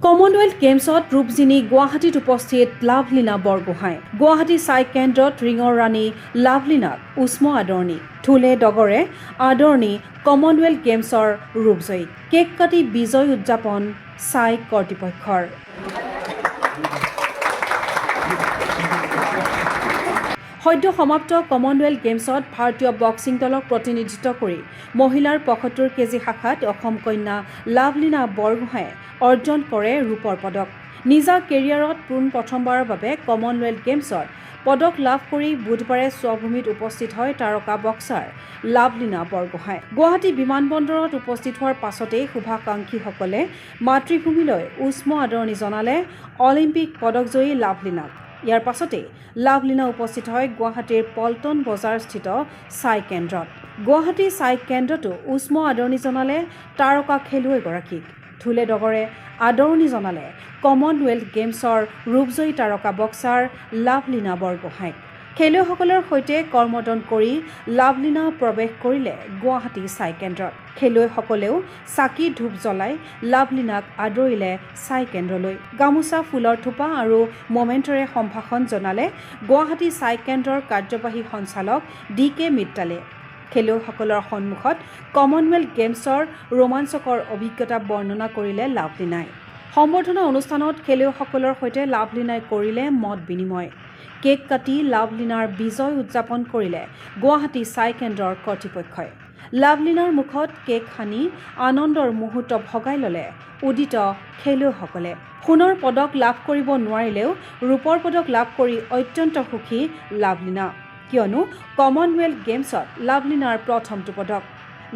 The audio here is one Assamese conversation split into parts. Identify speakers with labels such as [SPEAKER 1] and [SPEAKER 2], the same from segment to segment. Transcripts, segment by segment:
[SPEAKER 1] কমনৱেলথ গেমছত ৰূপজিনী গুৱাহাটীত উপস্থিত লাভলীনা বৰগোহাঁই গুৱাহাটী চাই কেন্দ্ৰত ৰিঙৰ ৰাণী লাভলীনাক উষ্ম আদৰণি ঢোলে ডগৰে আদৰণি কমনৱেলথ গেমছৰ ৰূপজয়ী কেক কাটি বিজয় উদযাপন চাই কৰ্তৃপক্ষৰ সদ্য সমাপ্ত কমনৱেলথ গেমছত ভাৰতীয় বক্সিং দলক প্ৰতিনিধিত্ব কৰি মহিলাৰ ৭৫ কেজি শাখাত অসম কন্যা লাভলীনা বৰগোহাঁয়ে অৰ্জন কৰে ৰূপৰ পদক নিজা কেৰিয়াৰত প্ৰথমবাৰৰ বাবে কমনৱেলথ গেমছত পদক লাভ কৰি বুধবাৰে স্বভূমিত উপস্থিত হয় তাৰকা বক্সাৰ লাভলীনা বৰগোহাঁই গুৱাহাটী বিমানবন্দৰত উপস্থিত হোৱাৰ পাছতেই শুভাকাংক্ষীসকলে মাতৃভূমিলৈ উষ্ম আদৰণি জনালে অলিম্পিক পদকজয়ী লাভলীনাক ইয়াৰ পাছতেই লাভলীনা উপস্থিত হয় গুৱাহাটীৰ পল্টন বজাৰস্থিত চাই কেন্দ্ৰত গুৱাহাটী চাই কেন্দ্ৰতো উষ্ম আদৰণি জনালে তাৰকা খেলুৱৈগৰাকীক ঢোলে ডগৰে আদৰণি জনালে কমনৱেলথ গেমছৰ ৰূপজয়ী তাৰকা বক্সাৰ লাভলীনা বৰগোহাঁইক খেলুৱৈসকলৰ সৈতে কৰ্মদন কৰি লাভলীনা প্ৰৱেশ কৰিলে গুৱাহাটী চাই কেন্দ্ৰত খেলুৱৈসকলেও চাকি ধূপ জ্বলাই লাভলীনাক আদৰিলে চাই কেন্দ্ৰলৈ গামোচা ফুলৰ থোপা আৰু মমেণ্টৰে সম্ভাষণ জনালে গুৱাহাটী চাই কেন্দ্ৰৰ কাৰ্যবাহী সঞ্চালক DK মিত্তালে খেলুৱৈসকলৰ সন্মুখত কমনৱেলথ গেমছৰ ৰোমাঞ্চকৰ অভিজ্ঞতা বৰ্ণনা কৰিলে লাভলীনাই সম্বৰ্ধনা অনুষ্ঠানত খেলুৱৈসকলৰ সৈতে লাভলীনাই কৰিলে মত বিনিময় কেক কাটি লাভলীনাৰ বিজয় উদযাপন কৰিলে গুৱাহাটী চাই কেন্দ্ৰৰ কৰ্তৃপক্ষই লাভলীনাৰ মুখত কেক সানি আনন্দৰ মুহূৰ্ত ভগাই ল'লে উদিত খেলুৱৈসকলে সোণৰ পদক লাভ কৰিব নোৱাৰিলেও ৰূপৰ পদক লাভ কৰি অত্যন্ত সুখী লাভলীনা কিয়নো কমনৱেলথ গেমছত লাভলীনাৰ প্ৰথমটো পদক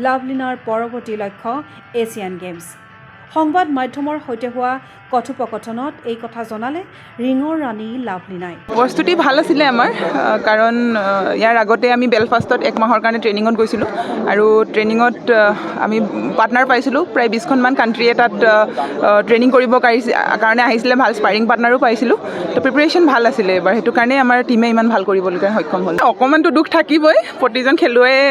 [SPEAKER 1] লাভলীনাৰ পৰৱৰ্তী লক্ষ্য এছিয়ান গেমছ সংবাদ মাধ্যমৰ সৈতে হোৱা কথোপকথনত এই কথা জনালে ৰিঙৰ ৰাণী লাভলীনাই
[SPEAKER 2] প্ৰস্তুতি ভাল আছিলে আমাৰ কাৰণ ইয়াৰ আগতে আমি বেলফাষ্টত এক মাহৰ কাৰণে ট্ৰেইনিঙত গৈছিলোঁ আৰু ট্ৰেইনিঙত আমি পাৰ্টনাৰ পাইছিলোঁ প্ৰায় 20খনমান কাণ্ট্ৰিয়ে তাত ট্ৰেইনিং কৰিব কাৰণে আহিছিলে ভাল স্পাৰিং পাৰ্টনাৰো পাইছিলোঁ তো প্ৰিপেৰেশ্যন ভাল আছিলে এবাৰ সেইটো কাৰণে আমাৰ টীমে ইমান ভাল কৰিবলৈকে সক্ষম হ'ল অকণমানতো দুখ থাকিবই প্ৰতিজন খেলুৱৈয়ে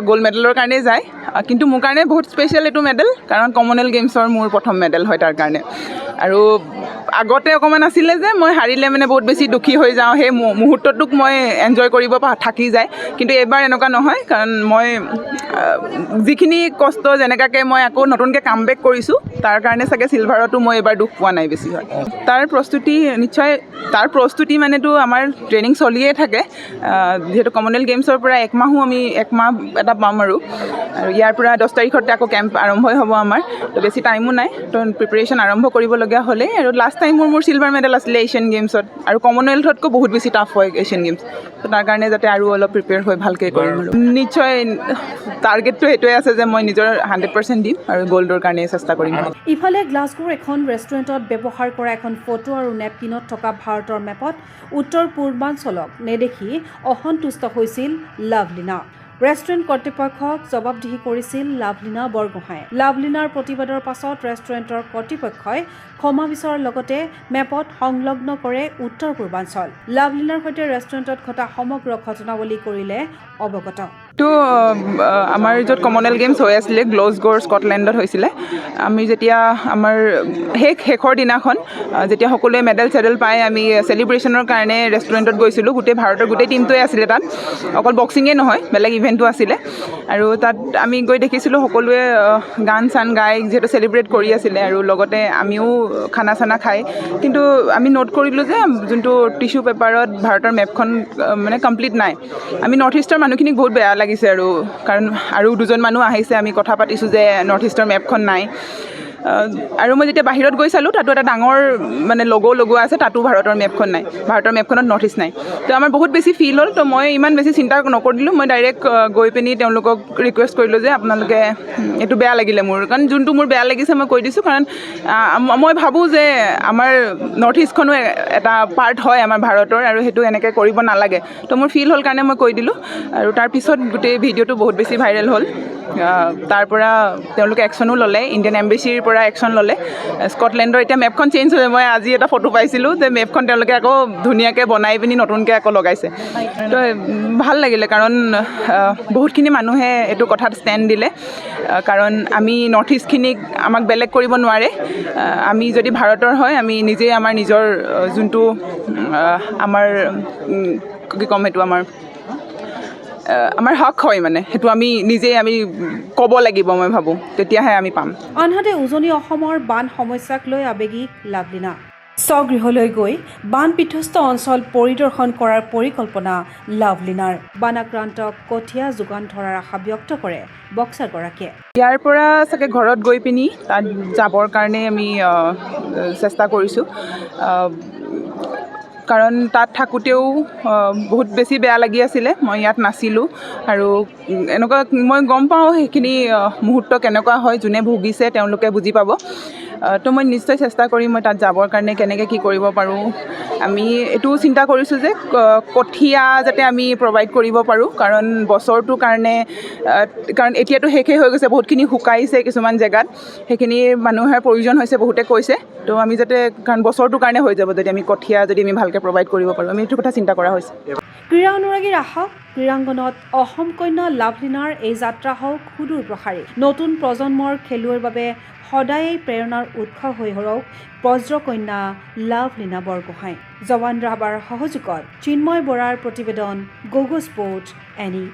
[SPEAKER 2] গ'ল্ড মেডেলৰ কাৰণে যায় কিন্তু মোৰ কাৰণে বহুত স্পেচিয়েল এইটো মেডেল কাৰণ কমনৱেলথ গেমছৰ মোৰ প্ৰথম মেডেল হয় তাৰ কাৰণে আৰু আগতে অকণমান আছিলে যে মই হাৰিলে মানে বহুত বেছি দুখী হৈ যাওঁ সেই মুহূৰ্তটোক মই এনজয় কৰিব থাকি যায় কিন্তু এইবাৰ এনেকুৱা নহয় কাৰণ মই যিখিনি কষ্ট যেনেকুৱাকৈ মই আকৌ নতুনকৈ কাম বেক কৰিছোঁ তাৰ কাৰণে চাগে চিলভাৰতো মই এইবাৰ দুখ পোৱা নাই বেছি হয় তাৰ প্ৰস্তুতি মানেতো আমাৰ ট্ৰেইনিং চলিয়ে থাকে যিহেতু কমনৱেলথ গেমছৰ পৰা এক মাহ এটা পাম আৰু ইয়াৰ পৰা 10 তাৰিখতে আকৌ কেম্প আৰম্ভই হ'ব আমাৰ তো বেছি টাইমো নাই তো প্ৰিপেৰেশ্যন আৰম্ভ কৰিবলগীয়া হ'লে আৰু লাষ্ট টাইম মোৰ চিলভাৰ মেডেল আছিলে এছিয়ান গেমছত আৰু কমনৱেলথতকৈ বহুত বেছি টাফ হয় এছিয়ান গেমছ তো তাৰ কাৰণে যাতে আৰু অলপ প্ৰিপেয়াৰ হৈ ভালকৈ কৰিম আৰু নিশ্চয় টাৰ্গেটটো সেইটোৱে আছে যে মই নিজৰ 100% দিম আৰু গ'ল্ডৰ কাৰণে চেষ্টা কৰিম
[SPEAKER 1] ইফালে গ্লাছগোৰ এখন ৰেষ্টুৰেণ্টত ব্যৱহাৰ কৰা এখন ফটো আৰু নেপকিনত থকা ভাৰতৰ মেপত উত্তৰ পূৰ্বাঞ্চলক নেদেখি অসন্তুষ্ট হৈছিল লাভলীনা ৰেষ্টুৰেণ্ট কৰ্তৃপক্ষক জবাবদিহি কৰিছিল লাভলীনা বৰগোহাঁই লাভলীনাৰ প্ৰতিবাদৰ পাছত ৰেষ্টুৰেণ্টৰ কৰ্তৃপক্ষই ক্ষমা বিচৰাৰ লগতে মেপত সংলগ্ন কৰে উত্তৰ পূৰ্বাঞ্চল লাভলীনাৰ সৈতে ৰেষ্টুৰেণ্টত ঘটা সমগ্ৰ ঘটনাৱলী কৰিলে অৱগত
[SPEAKER 2] তো আমাৰ য'ত কমনৱেলথ গেমছ হৈ আছিলে গ্লাছগোৰ স্কটলেণ্ডত হৈছিলে আমি যেতিয়া আমাৰ শেষৰ দিনাখন যেতিয়া সকলোৱে মেডেল পাই আমি চেলিব্ৰেশ্যনৰ কাৰণে ৰেষ্টুৰেণ্টত গৈছিলোঁ গোটেই ভাৰতৰ গোটেই টীমটোৱে আছিলে তাত অকল বক্সিঙেই নহয় বেলেগ ইভেণ্টো আছিলে আৰু তাত আমি গৈ দেখিছিলোঁ সকলোৱে গান চান গাই যিহেতু চেলিব্ৰেট কৰি আছিলে আৰু লগতে আমিও খানা চানা খাই কিন্তু আমি নোট কৰিলোঁ যে যোনটো টিছ্যু পেপাৰত ভাৰতৰ মেপখন মানে কমপ্লিট নাই আমি নৰ্থ ইষ্টৰ মানুহখিনিক বহুত বেয়া লাগিছে আৰু কাৰণ আৰু দুজন মানুহ আহিছে আমি কথা পাতিছোঁ যে নৰ্থ ইষ্টৰ মেপখন নাই আৰু মই যেতিয়া বাহিৰত গৈ চালোঁ তাতো এটা ডাঙৰ মানে লগোৱা আছে তাতো ভাৰতৰ মেপখন নাই ভাৰতৰ মেপখনত নৰ্থ ইষ্ট নাই তো আমাৰ বহুত বেছি ফিল হ'ল তো মই ইমান বেছি চিন্তা নকৰিলোঁ মই ডাইৰেক্ট গৈ পিনি তেওঁলোকক ৰিকুৱেষ্ট কৰিলোঁ যে আপোনালোকে এইটো বেয়া লাগিলে মোৰ কাৰণ যোনটো মোৰ বেয়া লাগিছে মই কৈ দিছোঁ কাৰণ মই ভাবোঁ যে আমাৰ নৰ্থ ইষ্টখনো এটা পাৰ্ট হয় আমাৰ ভাৰতৰ আৰু সেইটো এনেকৈ কৰিব নালাগে তো মোৰ ফিল হ'ল কাৰণে মই কৈ দিলোঁ আৰু তাৰপিছত গোটেই ভিডিঅ'টো বহুত বেছি ভাইৰেল হ'ল তাৰ পৰা তেওঁলোকে একশ্যনো ল'লে ইণ্ডিয়ান এম্বেচিৰ পৰা একশ্যন ল'লে স্কটলেণ্ডৰ এতিয়া মেপখন চেঞ্জ হৈছে মই আজি এটা ফটো পাইছিলোঁ যে মেপখন তেওঁলোকে আকৌ ধুনীয়াকৈ বনাই পিনি নতুনকৈ আকৌ লগাইছে তো ভাল লাগিলে কাৰণ বহুতখিনি মানুহে এইটো কথাত ষ্টেণ্ড দিলে কাৰণ আমি নৰ্থ ইষ্টখিনিক আমাক বেলেগ কৰিব নোৱাৰে আমি যদি ভাৰতৰ হয় আমি নিজেই আমাৰ নিজৰ যোনটো আমাৰ কি ক'ম সেইটো আমাৰ হক হয় মানে সেইটো আমি নিজেই আমি ক'ব লাগিব মই ভাবোঁ তেতিয়াহে আমি পাম
[SPEAKER 1] আনহাতে উজনি অসমৰ বান সমস্যাক লৈ আৱেগিক লাভলীনা স্বগৃহলৈ গৈ বান বিধ্বস্ত অঞ্চল পৰিদৰ্শন কৰাৰ পৰিকল্পনা লাভলীনাৰ বানাক্ৰান্তক কঠীয়া যোগান ধৰাৰ আশা ব্যক্ত কৰে বক্সাৰগৰাকীয়ে
[SPEAKER 2] ইয়াৰ পৰা চাগে ঘৰত গৈ পিনি তাত যাবৰ কাৰণে আমি চেষ্টা কৰিছোঁ কাৰণ তাত থাকোঁতেও বহুত বেছি বেয়া লাগি আছিলে মই ইয়াত নাছিলোঁ আৰু এনেকুৱা মই গম পাওঁ সেইখিনি মুহূৰ্ত কেনেকুৱা হয় যোনে ভুগিছে তেওঁলোকে বুজি পাব তো মই নিশ্চয় চেষ্টা কৰিম মই তাত যাবৰ কাৰণে কেনেকৈ কি কৰিব পাৰোঁ আমি এইটো চিন্তা কৰিছোঁ যে কঠীয়া যাতে আমি প্ৰভাইড কৰিব পাৰোঁ কাৰণ বছৰটোৰ কাৰণে কাৰণ এতিয়াতো শেষেই হৈ গৈছে বহুতখিনি শুকাইছে কিছুমান জেগাত সেইখিনি মানুহৰ প্ৰয়োজন হৈছে বহুতে কৈছে তো আমি যাতে কাৰণ বছৰটোৰ কাৰণে হৈ যাব যদি আমি কঠীয়া যদি আমি ভালকৈ প্ৰভাইড কৰিব পাৰোঁ আমি এইটো কথা চিন্তা কৰা হৈছে
[SPEAKER 1] ক্ৰীড়া অনুৰাগীৰ আশা ক্ৰীড়াংগনত অসম কন্যা লাভলীনাৰ এই যাত্ৰা হওক সুদূৰ প্ৰসাৰী নতুন প্ৰজন্মৰ খেলুৱৈৰ বাবে সদায়েই প্ৰেৰণাৰ উৎস হৈ ৰওক বজ্ৰকন্যা লাভলীনা বৰগোহাঁই জৱান ৰাভাৰ সহযোগত চিন্ময় বৰাৰ প্ৰতিবেদন গোগো স্পৰ্টছ এনি